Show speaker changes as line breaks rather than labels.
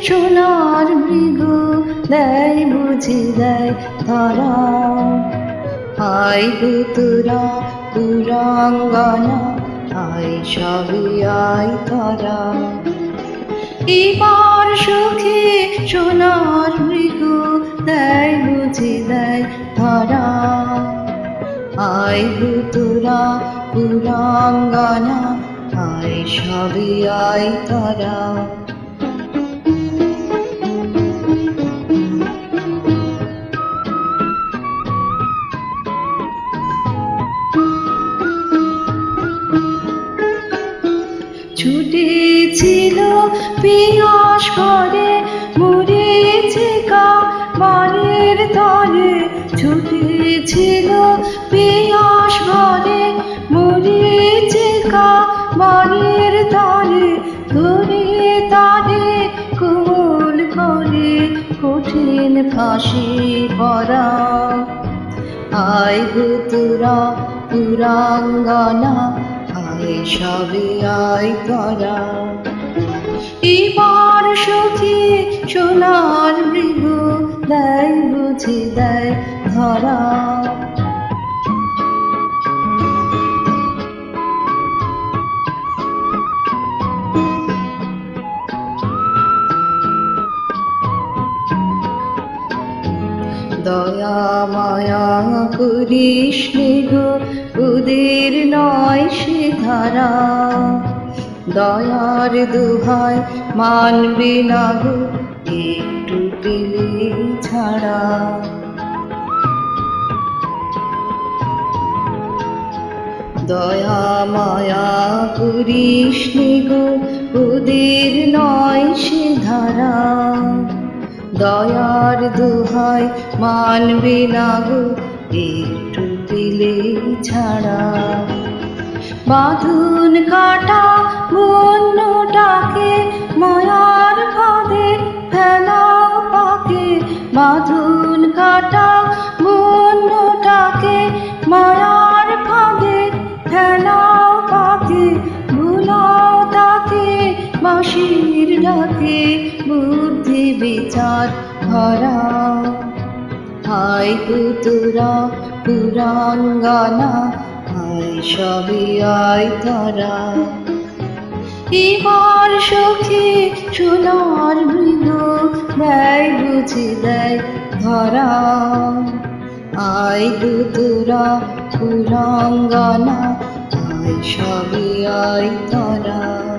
সোনার মৃগ দেয় বুঝি দেয় ধরা। আয় গো তোরা পুরাঙ্গনা, আয় সবই আয় ধরা। এবার সুখে সোনার মৃগ দেয় বুঝি দেয় ধরা। আয় গো তোরা পুরাঙ্গনা, আয় সবই আয় ধরা। ছুটেছিল পিয়াস করে, মরেছে কা বাড়ির তলে। ছুটেছিল পিয়াস করে, মরেছে কা বাড়ির তলে। ধরে তারে কোমল করে কঠিন ফাঁসি পরা। আয় গো তোরা পুরাঙ্গনা, আয় সবই আয় ধরা। এবার সুখে সোনার মৃগ দেয় বুঝি দেয় ধরা। দয়া মায়া করিস গো, ওদের নয় সে ধারা। দয়ার দোহাই মানবে না গো, একটু পেলে ছাড়া। দয়া মায়া করিস গো, ওদের নয় সে ধারা। দয়ার দোহাই মানবে না গো, একটু পেলে ছাড়া। বাঁধন কাটা বন্যটাকে মায়ার ফাঁদে ফেলাও পাকে। বাঁধন কাটা বন্যটাকে মায়ার ফাঁদে ফেলাও পাকে। ভুলাও তাকে বাঁশির ডাকে, বুদ্ধি বিচার ভরা। আয় গো তোরা পুরাঙ্গনা, আয় সবই আয় ধরা। এবার সুখে সোনার মৃগ দেয় বুঝি দেয় ধরা। আয় গো তোরা পুরাঙ্গনা, আয় সবই আয় ধরা।